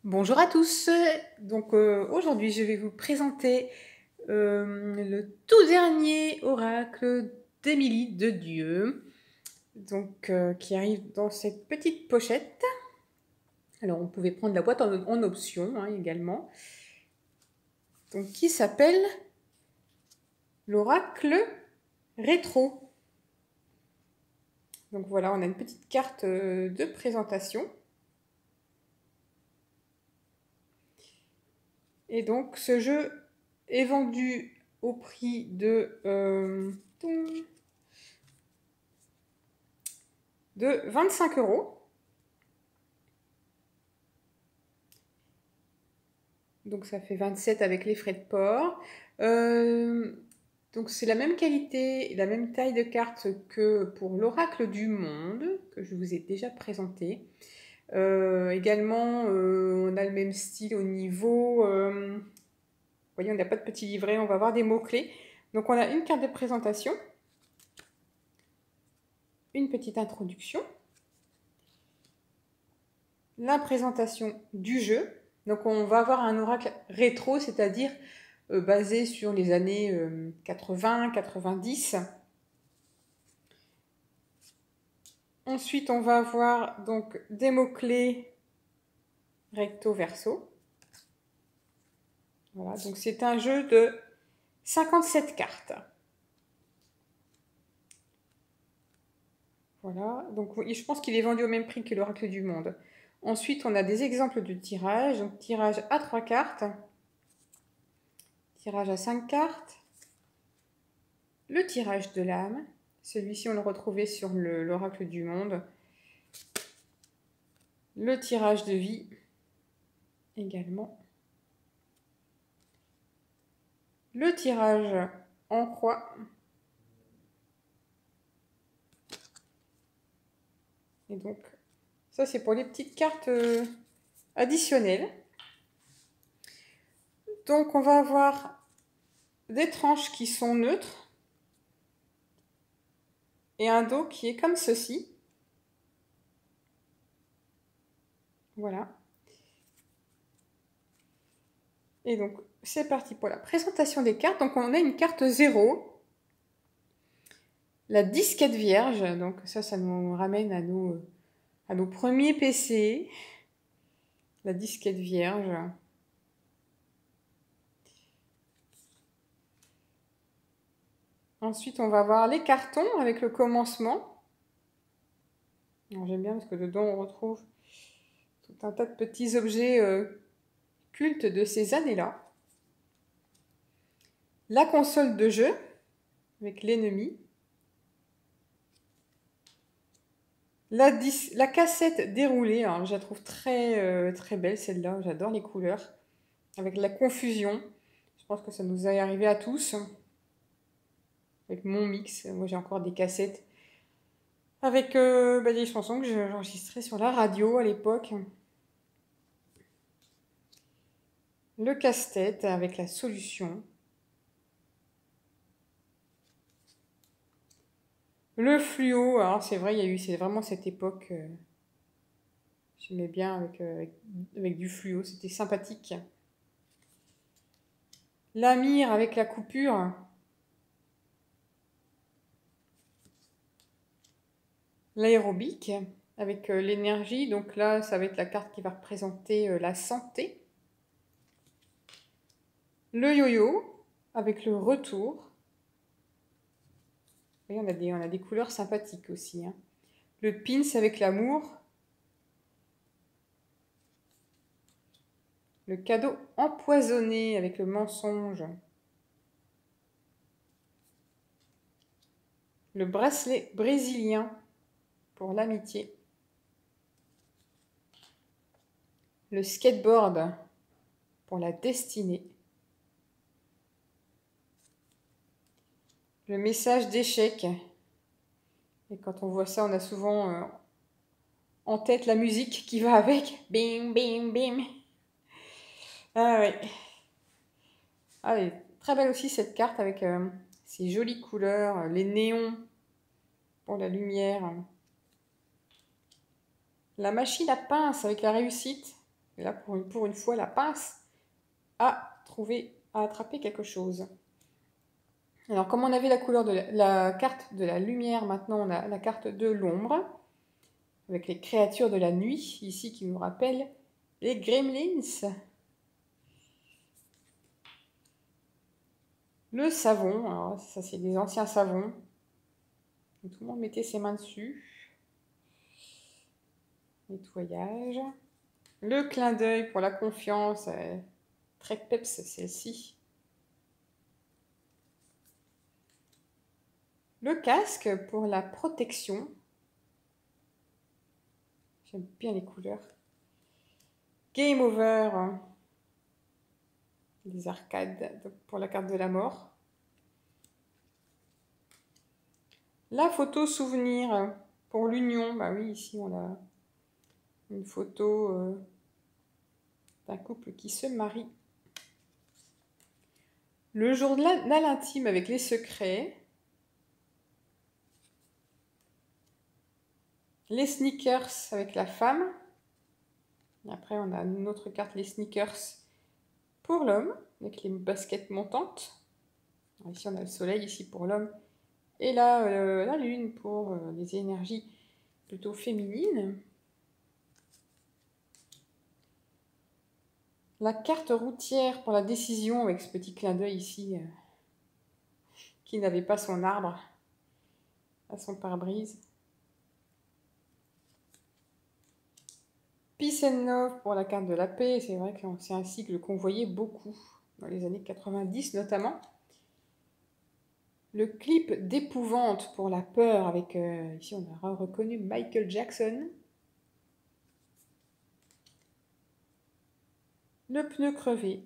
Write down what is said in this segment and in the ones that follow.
Bonjour à tous. Donc aujourd'hui, je vais vous présenter le tout dernier oracle d'Émilie de Dieu, donc qui arrive dans cette petite pochette. Alors on pouvait prendre la boîte en option hein, également. Donc qui s'appelle l'oracle rétro. Donc voilà, on a une petite carte de présentation. Et donc ce jeu est vendu au prix de 25 €. Donc ça fait 27 avec les frais de port. Donc c'est la même qualité, la même taille de carte que pour l'oracle du monde, que je vous ai déjà présenté. Également, on a le même style au niveau. Vous voyez, on n'a pas de petit livret, on va avoir des mots-clés. Donc on a une carte de présentation, une petite introduction, la présentation du jeu. Donc on va avoir un oracle rétro, c'est-à-dire basé sur les années 80-90. Ensuite, on va avoir donc des mots-clés recto verso. Voilà, donc c'est un jeu de 57 cartes. Voilà, donc je pense qu'il est vendu au même prix que l'oracle du monde. Ensuite, on a des exemples de tirage. Donc, tirage à 3 cartes, tirage à 5 cartes, le tirage de l'âme. Celui-ci, on le retrouvait sur l'oracle du monde. Le tirage de vie également. Le tirage en croix. Et donc, ça c'est pour les petites cartes additionnelles. Donc, on va avoir des tranches qui sont neutres et un dos qui est comme ceci. Voilà. Et donc, c'est parti pour la présentation des cartes. Donc, on a une carte 0. La disquette vierge. Donc, ça nous ramène à nos premiers PC. La disquette vierge. Ensuite, on va voir les cartons avec le commencement. J'aime bien parce que dedans, on retrouve tout un tas de petits objets cultes de ces années-là. La console de jeu avec l'ennemi. La cassette déroulée, alors je la trouve très belle celle-là, j'adore les couleurs. Avec la confusion, je pense que ça nous est arrivé à tous. Avec mon mix, moi j'ai encore des cassettes avec des chansons que j'enregistrais sur la radio à l'époque. Le casse-tête avec la solution. Le fluo, alors c'est vrai, c'est vraiment cette époque, j'aimais bien avec du fluo, c'était sympathique. La mire avec la coupure. L'aérobic avec l'énergie, donc là ça va être la carte qui va représenter la santé. Le yo-yo avec le retour. Et on a des couleurs sympathiques aussi. Hein. Le pins avec l'amour. Le cadeau empoisonné avec le mensonge. Le bracelet brésilien pour l'amitié. Le skateboard pour la destinée. Le message d'échec. Et quand on voit ça, on a souvent en tête la musique qui va avec. Bim, bim, bim. Ah ouais. Ah oui, très belle aussi cette carte avec ces jolies couleurs, les néons pour la lumière. La machine à pince avec la réussite. Et là, pour une fois, la pince a attrapé quelque chose. Alors, comme on avait la couleur de la carte de la lumière, maintenant on a la carte de l'ombre, avec les créatures de la nuit, ici qui nous rappellent les gremlins. Le savon, alors ça c'est des anciens savons. Tout le monde mettait ses mains dessus. Nettoyage. Le clin d'œil pour la confiance, très peps celle-ci. Le casque pour la protection. J'aime bien les couleurs. Game over. Les arcades pour la carte de la mort. La photo souvenir pour l'union. Bah oui, ici on a une photo d'un couple qui se marie. Le journal intime avec les secrets. Les sneakers avec la femme. Et après, on a une autre carte, les sneakers pour l'homme, avec les baskets montantes. Alors ici, on a le soleil, ici pour l'homme. Et là, la lune pour les énergies plutôt féminines. La carte routière pour la décision, avec ce petit clin d'œil ici, qui n'avait pas son arbre à son pare-brise. Peace and Love pour la carte de la paix. C'est vrai que c'est un cycle qu'on voyait beaucoup dans les années 90 notamment. Le clip d'épouvante pour la peur avec, ici on a reconnu Michael Jackson. Le pneu crevé.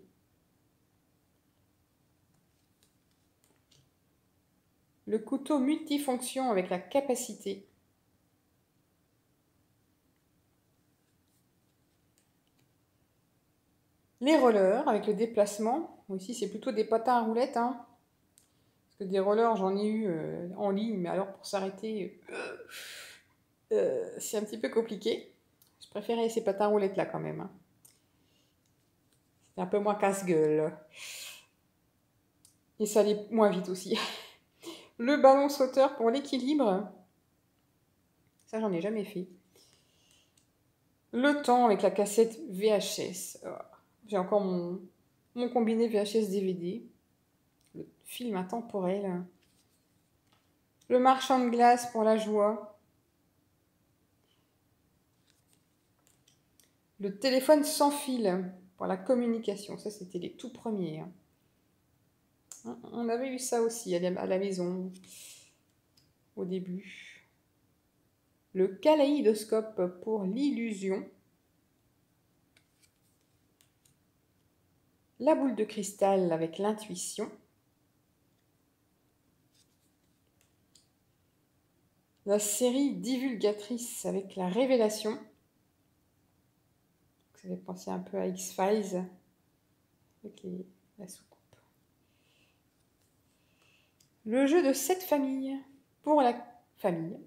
Le couteau multifonction avec la capacité. Les rollers avec le déplacement. Ici c'est plutôt des patins à roulettes. Hein. Parce que des rollers j'en ai eu en ligne, mais alors pour s'arrêter, c'est un petit peu compliqué. Je préférais ces patins à roulettes là quand même. Hein. C'est un peu moins casse-gueule. Et ça allait moins vite aussi. Le ballon sauteur pour l'équilibre. Ça, j'en ai jamais fait. Le temps avec la cassette VHS. Oh, j'ai encore mon combiné VHS-DVD. Le film intemporel. Le marchand de glace pour la joie. Le téléphone sans fil pour la communication. Ça, c'était les tout premiers. On avait eu ça aussi à la maison au début. Le kaléidoscope pour l'illusion. La boule de cristal avec l'intuition. La série divulgatrice avec la révélation. Ça fait penser un peu à X-Files avec la soucoupe. Le jeu de 7 familles pour la famille.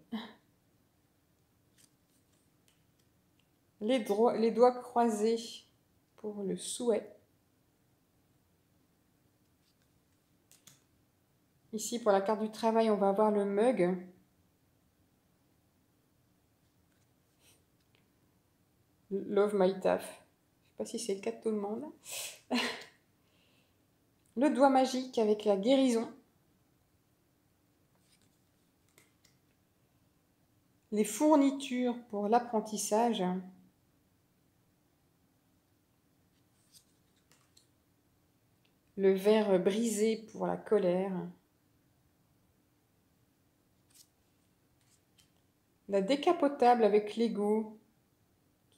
Les doigts croisés pour le souhait. Ici, pour la carte du travail, on va avoir le mug. Love my taf. Je ne sais pas si c'est le cas de tout le monde. Le doigt magique avec la guérison. Les fournitures pour l'apprentissage. Le verre brisé pour la colère. La décapotable avec Lego.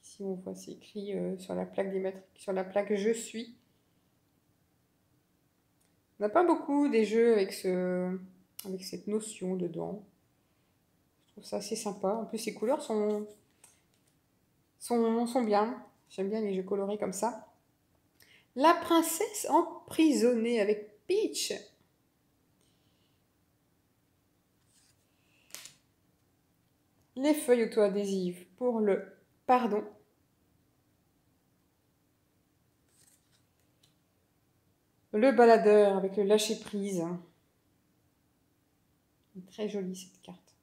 Ici on voit, c'est écrit sur la plaque sur la plaque Je suis. On n'a pas beaucoup des jeux avec cette notion dedans. Je trouve ça assez sympa. En plus, ces couleurs sont bien. J'aime bien les jeux colorés comme ça. La princesse emprisonnée avec Peach. Les feuilles auto-adhésives pour le pardon. Le baladeur avec le lâcher-prise. Très jolie cette carte.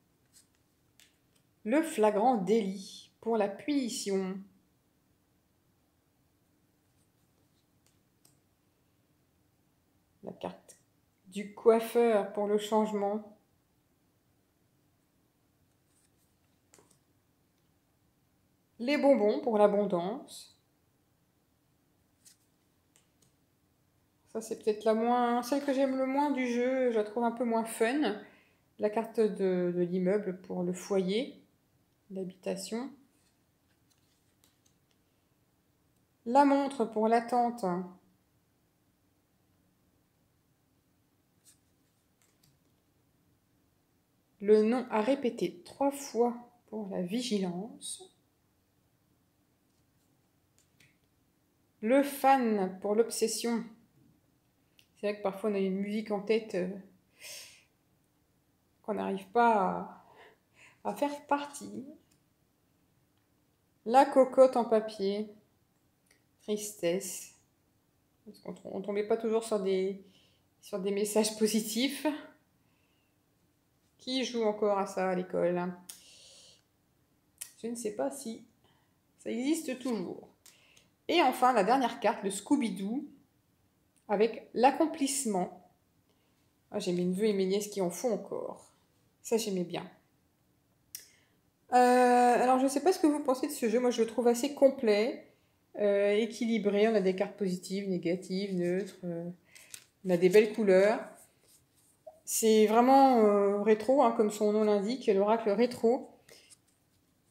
Le flagrant délit pour la punition. La carte du coiffeur pour le changement. Les bonbons pour l'abondance. Ça, c'est peut-être celle que j'aime le moins du jeu. Je la trouve un peu moins fun. La carte de l'immeuble pour le foyer, l'habitation. La montre pour l'attente. Le nom à répéter 3 fois pour la vigilance. Le fan pour l'obsession. C'est vrai que parfois on a une musique en tête qu'on n'arrive pas à faire partir. La cocotte en papier. Tristesse. Parce qu'on ne tombait pas toujours sur des messages positifs. Qui joue encore à ça à l'école? Je ne sais pas si ça existe toujours. Et enfin, la dernière carte, le Scooby-Doo, avec l'accomplissement. Ah, j'ai mes neveux et mes nièces qui en font encore. Ça, j'aimais bien. Alors, je ne sais pas ce que vous pensez de ce jeu. Moi, je le trouve assez complet, équilibré. On a des cartes positives, négatives, neutres. On a des belles couleurs. C'est vraiment rétro, hein, comme son nom l'indique, l'oracle rétro.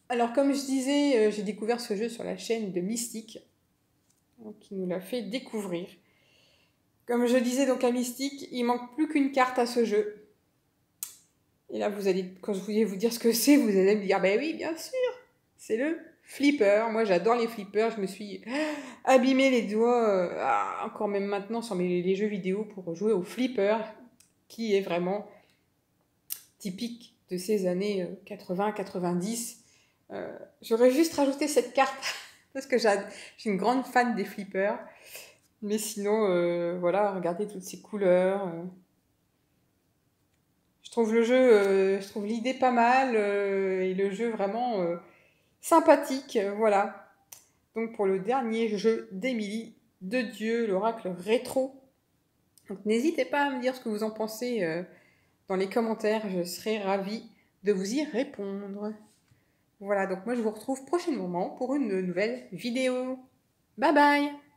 Alors, comme je disais, j'ai découvert ce jeu sur la chaîne de Mystique, qui nous l'a fait découvrir. Comme je disais donc à Mystique, il manque plus qu'une carte à ce jeu. Et là, quand je voulais vous dire ce que c'est, vous allez me dire, ben oui, bien sûr, c'est le flipper. Moi, j'adore les flippers. Je me suis abîmé les doigts, encore même maintenant, sur les jeux vidéo pour jouer au flipper, qui est vraiment typique de ces années 80-90. J'aurais juste rajouté cette carte parce que j'ai une grande fan des flippers. Mais sinon, voilà, regardez toutes ces couleurs. Je trouve je trouve l'idée pas mal et le jeu vraiment sympathique. Voilà. Donc pour le dernier jeu d'Émilie de Dieu, l'oracle rétro. Donc n'hésitez pas à me dire ce que vous en pensez dans les commentaires. Je serai ravie de vous y répondre. Voilà, donc moi je vous retrouve prochainement pour une nouvelle vidéo. Bye bye!